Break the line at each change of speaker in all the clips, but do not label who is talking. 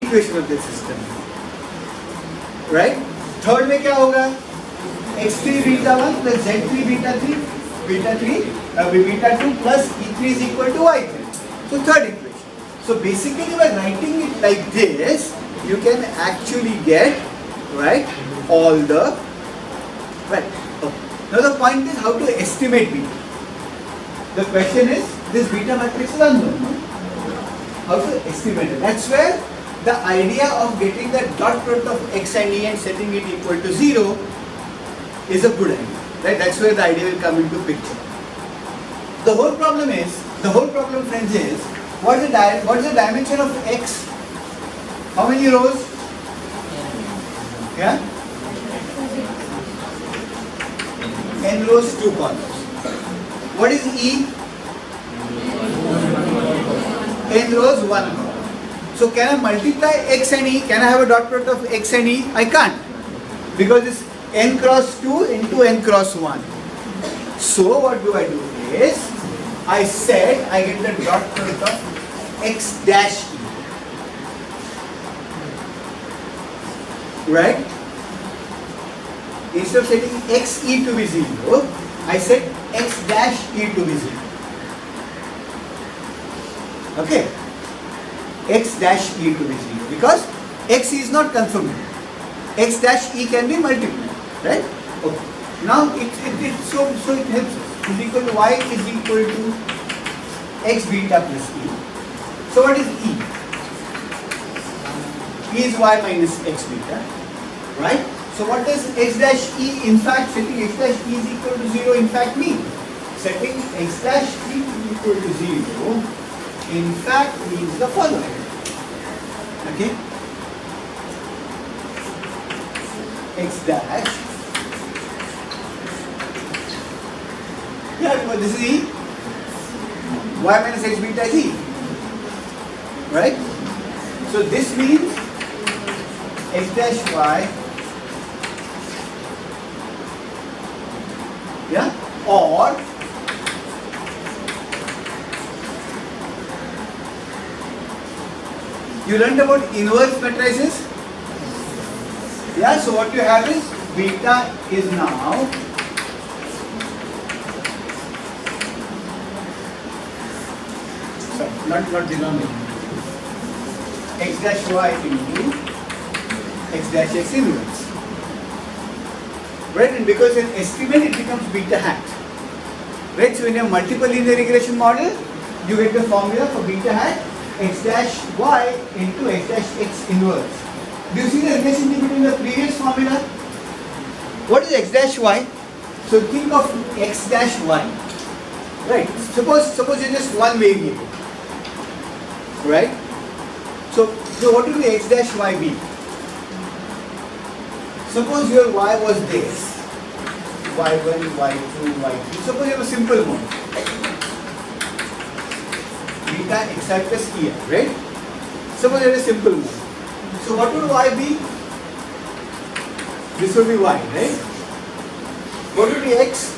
equation of the system. Right? Third में क्या होगा? x3 beta 1 plus z3 beta 3 beta 2 plus e3 is equal to y3. So third equation. So basically by writing it like this, you can actually get, right, all the, right. Okay. Now the point is how to estimate beta. The question is, this beta matrix is unknown. No? How to estimate it? That's where the idea of getting the dot product of x and e and setting it equal to 0 is a good idea. Right? That's where the idea will come into picture. The whole problem, friends, is what is the dimension of x? How many rows? Yeah? N rows, 2 columns. What is E? N rows, 1 column. So can I multiply x and e? Can I have a dot product of x and e? I can't. Because it's n cross 2 into n cross 1. So what do I do is, I said I get the dot product of x dash e. Right? Instead of setting x e to be 0, I set x dash e to be 0. Okay? X dash e to be 0 because x is not conforming. X dash e can be multiplied. Right? Okay. Now it helps us. Is equal to y is equal to x beta plus e. So what is e? E is y minus x beta. Right? So what does x dash e, in fact, setting x dash e is equal to 0 in fact mean? Setting x dash e equal to 0 in fact means the following. Okay? X dash. Yeah, because this is e. Y minus x beta is e. Right? So this means x dash y. Yeah? Or you learned about inverse matrices? Yeah, so what you have is beta is now not denominator. X dash y into x dash x inverse. Right, and because an estimate it becomes beta hat. Right, so in a multiple linear regression model, you get the formula for beta hat x dash y into x dash x inverse. Do you see the relationship between the previous formula? What is x dash y? So think of x dash y. Right, suppose it's just one variable. Right? So what will the x dash y be? Suppose your y was this, y1, y2, y3. Suppose you have a simple one. Beta xi plus ei, right? Suppose you have a simple one. So what would y be? This would be y, right? What would be x?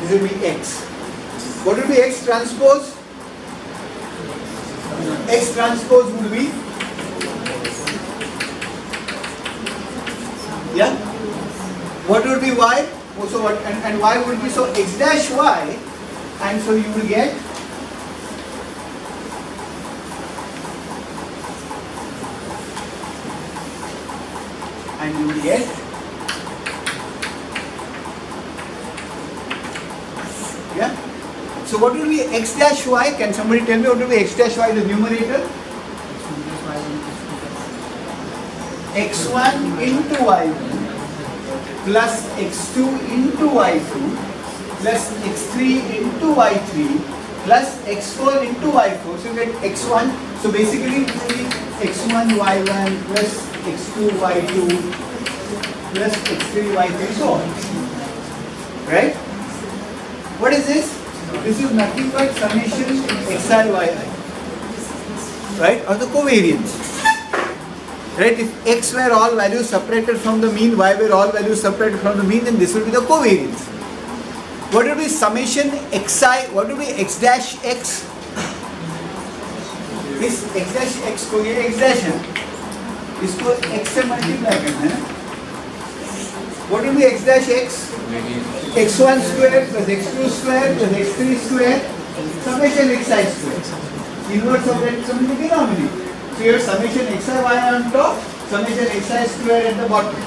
This will be x. What would be x transpose? X transpose would be, yeah. What would be y? So what and y would be, so x dash y, and so you will get yeah. So what will be x dash y? Can somebody tell me what will be x dash y in the numerator? x1 into y1 plus x2 into y2 plus x3 into y3 plus x4 into y4. So you get x1. So basically it will be x1 y1 plus x2 y2 plus x3 y3 so on. Right? What is this? This is nothing but summation xi yi. Right? Or the covariance. Right? If x were all values separated from the mean, y were all values separated from the mean, then this will be the covariance. What will be summation xi? What will be x dash x? इस x dash x को ये x dash है, इसको x से multiply करना है. What will be x dash x? x1 square plus x2 square plus x3 square summation xi square. Inverse of that is the denominator. So your summation xi y on top, summation xi square at the bottom.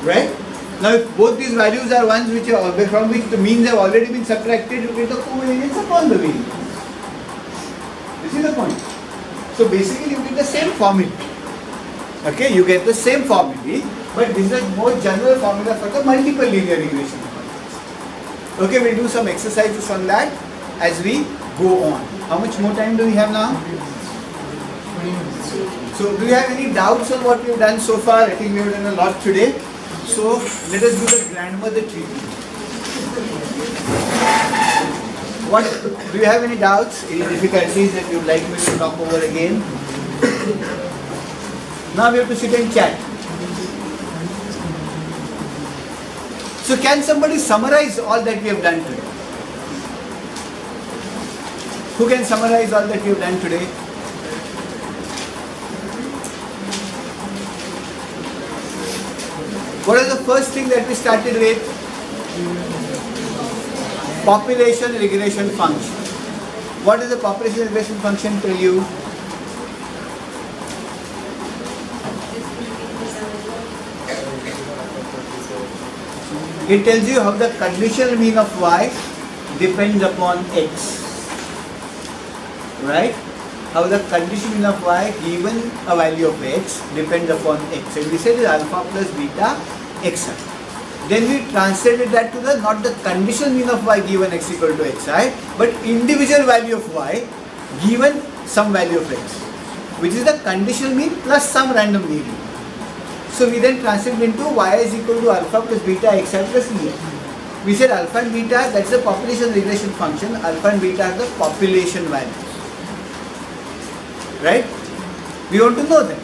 Right? Now if both these values are ones which are from which the means have already been subtracted, you get the covariance upon the variance. This is the point. So basically you get the same formula. Okay, you get the same formula, but this is a more general formula for the multiple linear regression. Okay, we'll do some exercises on that as we go on. How much more time do we have now? So do you have any doubts on what we have done so far? I think we have done a lot today. So let us do the grandmother treatment. What, do you have any doubts, any difficulties that you would like me to talk over again? Now we have to sit and chat. So can somebody summarize all that we have done today? Who can summarize all that we have done today? What is the first thing that we started with? Population regression function. What does the population regression function tell you? It tells you how the conditional mean of y depends upon x. Right? How the conditional mean of y given a value of x depends upon x. And we said is alpha plus beta xi. Then we translated that to the not the conditional mean of y given x equal to xi, but individual value of y given some value of x, which is the conditional mean plus some random variable. So we then translate into y is equal to alpha plus beta xi plus ei. We said alpha and beta, that's the population regression function. Alpha and beta are the population values. Right? We want to know them.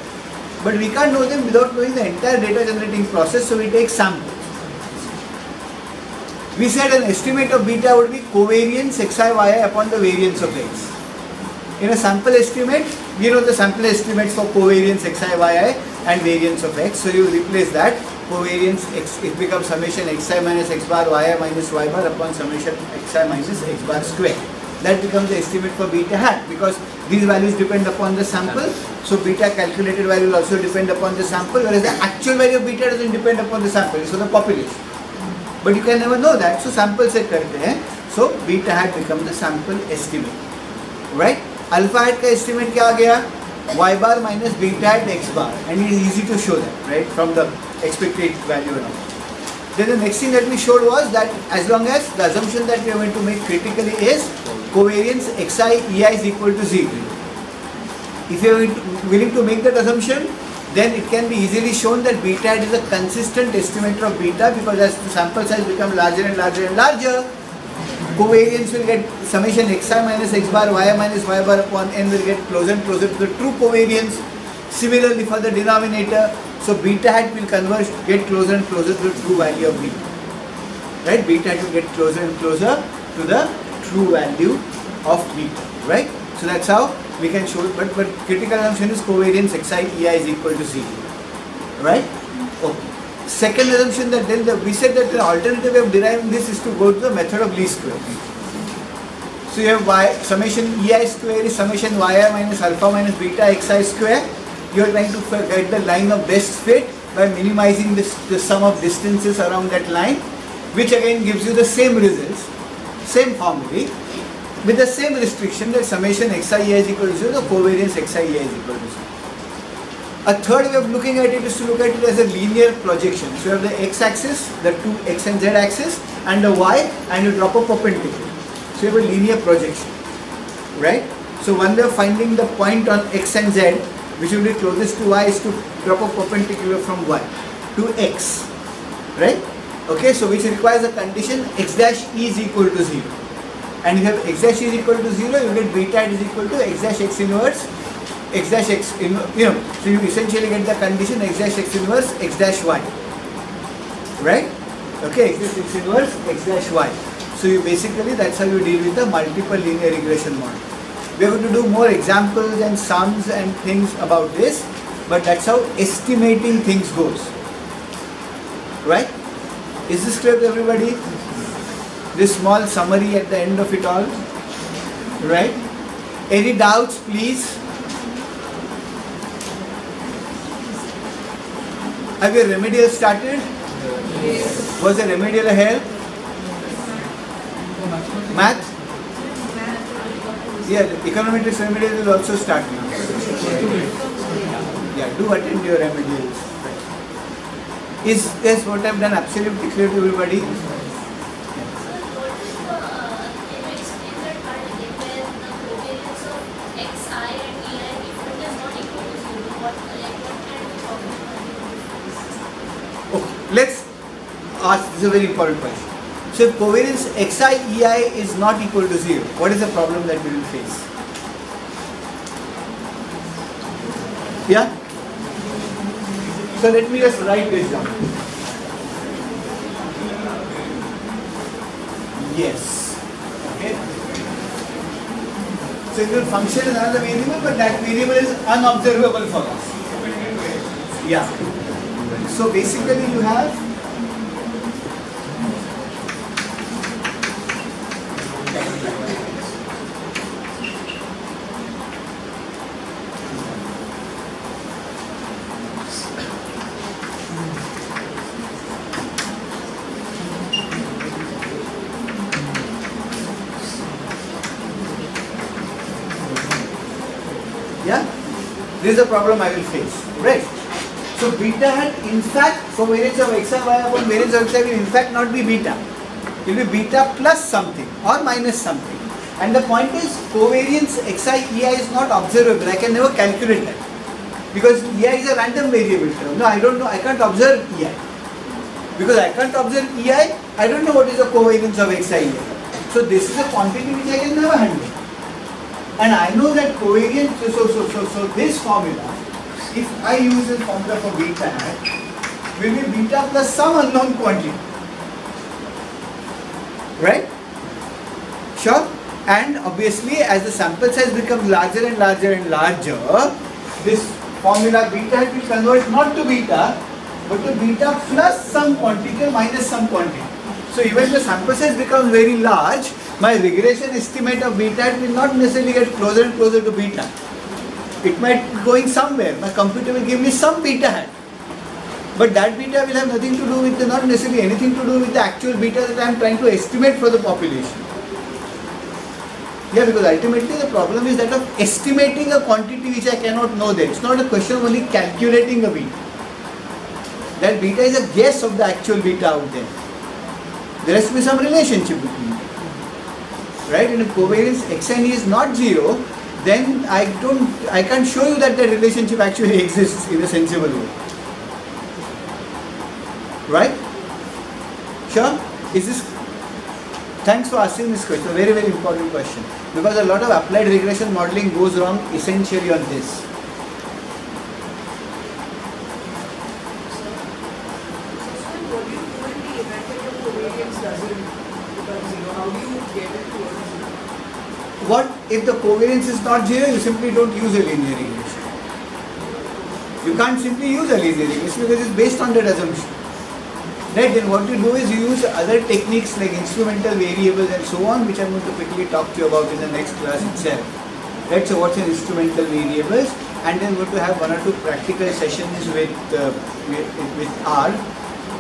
But we can't know them without knowing the entire data generating process, so we take samples. We said an estimate of beta would be covariance xi yi upon the variance of x. In a sample estimate, we know the sample estimates for covariance xi yi and variance of x. So you replace that covariance x, it becomes summation xi minus x bar yi minus y bar upon summation xi minus x bar square. That becomes the estimate for beta hat because these values depend upon the sample. So beta calculated value will also depend upon the sample, whereas the actual value of beta doesn't depend upon the sample, so the population. But you can never know that, so sample set karte hain. So beta hat becomes the sample estimate. Right? Alpha hat ka estimate kya aa gaya? Y bar minus beta hat x bar, and it is easy to show that, right, from the expected value and all. Then the next thing that we showed was that as long as the assumption that we are going to make critically is covariance xi ei is equal to 0. If you are willing to make that assumption, then it can be easily shown that beta hat is a consistent estimator of beta, because as the sample size becomes larger and larger and larger, covariance will get summation xi minus x bar y minus y bar upon n will get closer and closer to the true covariance. Similarly for the denominator, so beta hat will converge, get closer and closer to the true value of beta. Right? Beta hat will get closer and closer to the true value of beta. Right? So that's how we can show it. But critical assumption is covariance xi ei is equal to 0. Right? Okay. Second assumption that then we said that the alternative way of deriving this is to go to the method of least square. So you have y summation ei square is summation yi minus alpha minus beta xi square. You are trying to get the line of best fit by minimizing the sum of distances around that line, which again gives you the same results, same formula, with the same restriction that summation xi ei is equal to 0, the covariance xi ei is equal to 0. A third way of looking at it is to look at it as a linear projection. So you have the x-axis, the two x and z axis, and the y, and you drop a perpendicular. So you have a linear projection, right? So one way of finding the point on x and z, which will be closest to y, is to drop a perpendicular from y to x, right? Okay, so which requires a condition x dash e is equal to 0. And if you have x dash e is equal to 0, you get beta hat is equal to x dash x inverse x dash x, so you essentially get the condition x dash x inverse x dash y, right? Okay, x dash x inverse x dash y. So you basically, that's how you deal with the multiple linear regression model. We are going to do more examples and sums and things about this, but that's how estimating things goes. Right? Is this clear to everybody? This small summary at the end of it all. Right? Any doubts, please? Have your remedial started? Yes. Was the remedial a help? Math? Yeah, the econometrics remedial will also start now. Yeah, do attend your remedials. Is this what I have done absolutely clear to everybody? Okay, let's ask, this is a very important question. So if covariance xi ei is not equal to 0, what is the problem that we will face? Yeah? So let me just write this down. Yes. Okay. So your function is another variable, but that variable is unobservable for us. Yeah. So basically you have this is the problem I will face, right? So beta hat, in fact, covariance of xi y upon variance of xi will in fact not be beta. It will be beta plus something or minus something. And the point is, covariance xi ei is not observable. I can never calculate that because ei is a random variable term. No, I don't know. I can't observe ei because I can't observe ei. I don't know what is the covariance of xi ei. So this is a quantity which I can never handle. And I know that covariance, so this formula, if I use this formula for beta hat, will be beta plus some unknown quantity. Right? Sure? And obviously, as the sample size becomes larger and larger and larger, this formula beta hat will convert not to beta, but to beta plus some quantity or minus some quantity. So even the sample size becomes very large, my regression estimate of beta will not necessarily get closer and closer to beta. It might be going somewhere. My computer will give me some beta hat. But that beta will have nothing to do with, not necessarily anything to do with the actual beta that I am trying to estimate for the population. Yeah, because ultimately the problem is that of estimating a quantity which I cannot know there. It's not a question of only calculating a beta. That beta is a guess of the actual beta out there. There has to be some relationship between them. Right? And if covariance xi is not 0, then I can't show you that the relationship actually exists in a sensible way. Right? Sure? Is this? Thanks for asking this question. A very, very important question. Because a lot of applied regression modeling goes wrong essentially on this.
What do you do in the event that your covariance doesn't become 0? How do you get it towards 0?
What if the covariance is not 0? You simply don't use a linear regression. You can't simply use a linear regression because it's based on that assumption. Right, then what you do is you use other techniques like instrumental variables and so on, which I'm going to quickly talk to you about in the next class itself. Right, so what's an instrumental variables, and then we're going to have one or two practical sessions with R,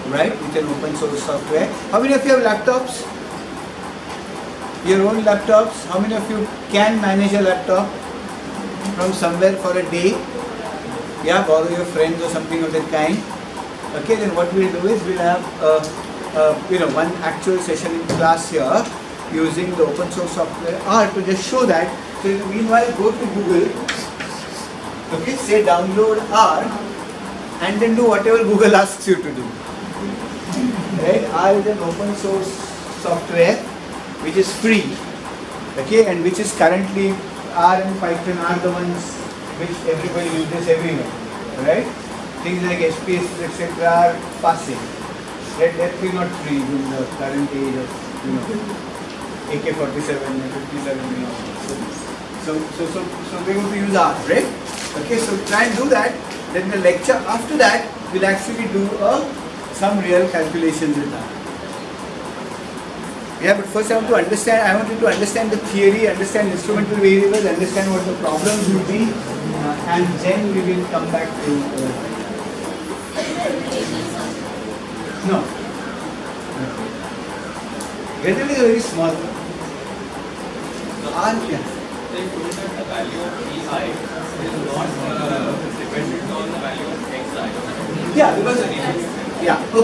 right, with an open source software. How many of you have laptops? Your own laptops? How many of you can manage a laptop from somewhere for a day? Yeah, borrow your friends or something of that kind. Okay, then what we'll do is we'll have one actual session in class here using the open source software R to just show that. So meanwhile, go to Google, okay, say download R and then do whatever Google asks you to do. Right? R is an open source software which is free, okay, and which is currently R and Python are the ones which everybody uses everywhere, right? Things like SPSS, etc. are passing. Right? Definitely not free in the current age of AK-47 and 57, you know. So we're going to use R, right? Okay, so try and do that. Then the lecture after that will actually do some real calculations with R. Yeah, but first I want you to understand the theory, understand instrumental variables, understand what the problems will be, and then we will come back to. No. Relativity is very small. Yeah.
They told that the value of EI is not dependent on the value of XI.
Yeah, because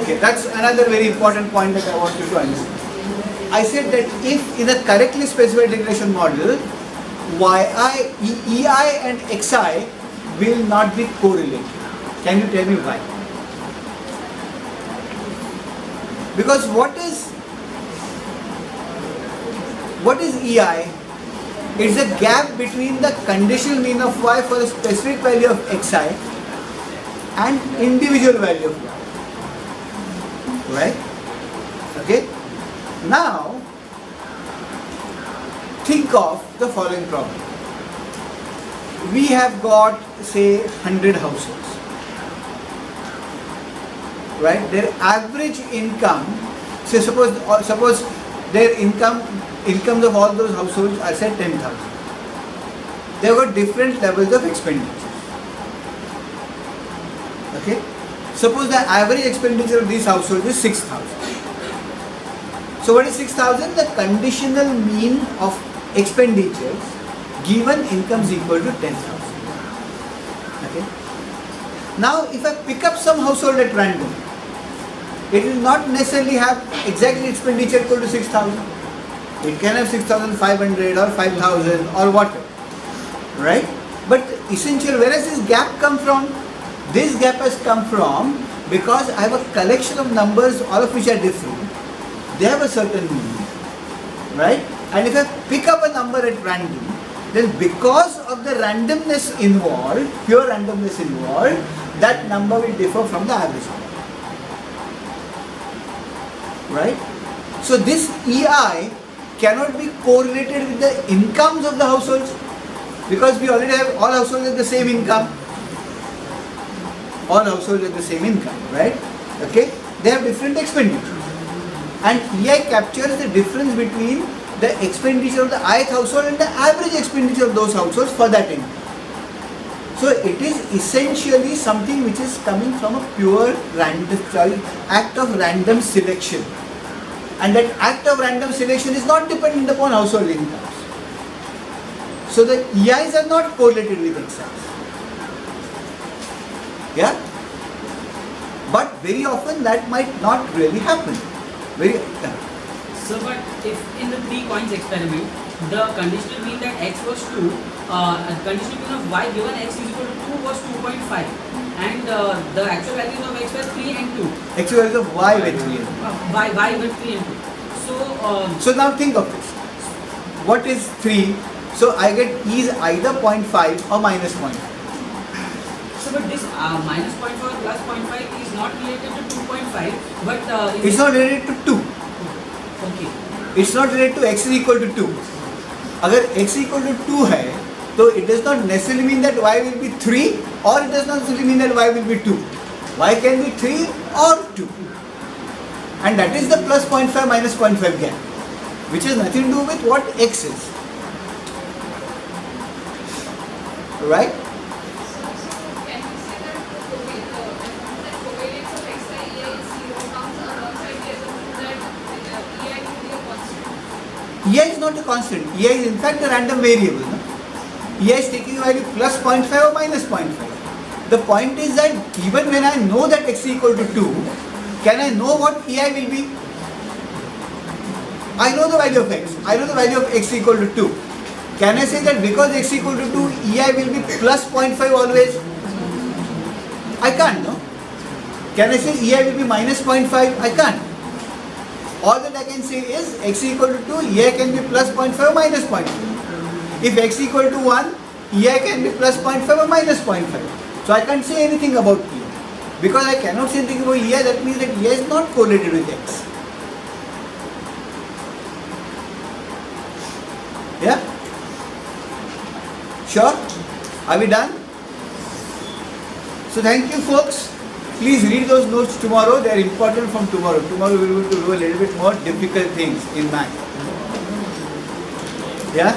okay, that's another very important point that I want you to understand. I said that if in a correctly specified regression model, EI and XI will not be correlated. Can you tell me why? Because what is EI? It's a gap between the conditional mean of Y for a specific value of Xi and individual value of Y. Right? Okay? Now, think of the following problem. We have got, say, 100 households. Right? Their average income, say suppose their incomes of all those households are say 10,000. They have got different levels of expenditure. Okay? Suppose the average expenditure of these households is 6,000. So what is 6,000? The conditional mean of expenditures given incomes equal to 10,000. Okay? Now if I pick up some household at random, it will not necessarily have exactly expenditure equal to 6,000. It can have 6,500 or 5,000 or whatever. Right? But essentially, where has this gap come from? This gap has come from because I have a collection of numbers, all of which are different. They have a certain meaning. Right? And if I pick up a number at random, then because of the randomness involved, pure randomness involved, that number will differ from the average number. Right? So this EI cannot be correlated with the incomes of the households because we already have all households at the same income. All households at the same income, right? Okay? They have different expenditures. And EI captures the difference between the expenditure of the ith household and the average expenditure of those households for that income. So it is essentially something which is coming from a pure act of random selection. And that act of random selection is not dependent upon household incomes. So the EIs are not correlated with XIs. Yeah? But very often that might not really happen.
So, but if in the 3 coins experiment, the conditional mean that x was 2, conditional mean of y given x is equal to 2 was 2.5, and the actual values of x were 3 and 2.
Actual values of y were 3 and 2.
Y were 3 and 2.
So now think of this. What is 3? So I get E is either 0.5 or minus 0.5.
So but this minus 0.5 or plus 0.5 is not related to 2.5, but
it's not related to 2.
Okay.
It's not related to x is equal to 2. अगर x equal to 2 है, तो it does not necessarily mean that y will be 3 or it does not necessarily mean that y will be 2. Y can be 3 or 2. And that is the plus 0.5 minus 0.5 gap, which has nothing to do with what x is. Right?
Can you say that the covariance of XI, EI is 0 comes alongside the assumption that EI will be a constant?
EI is not a constant. EI is in fact a random variable. No? EI is taking a value plus 0.5 or minus 0.5. The point is that even when I know that x is equal to 2, can I know what EI will be? I know the value of x. I know the value of x equal to 2. Can I say that because x equal to 2, EI will be plus 0.5 always? I can't, no? Can I say EI will be minus 0.5? I can't. All that I can say is x equal to 2, EI can be plus 0.5 or minus 0.5. If x equal to 1, EI can be plus 0.5 or minus 0.5. So I can't say anything about EI. Because I cannot say anything about EI, that means that EI is not correlated with x. Yeah? Sure? Are we done? So thank you folks. Please read those notes tomorrow. They are important from tomorrow. Tomorrow we will do a little bit more difficult things in math. Yeah?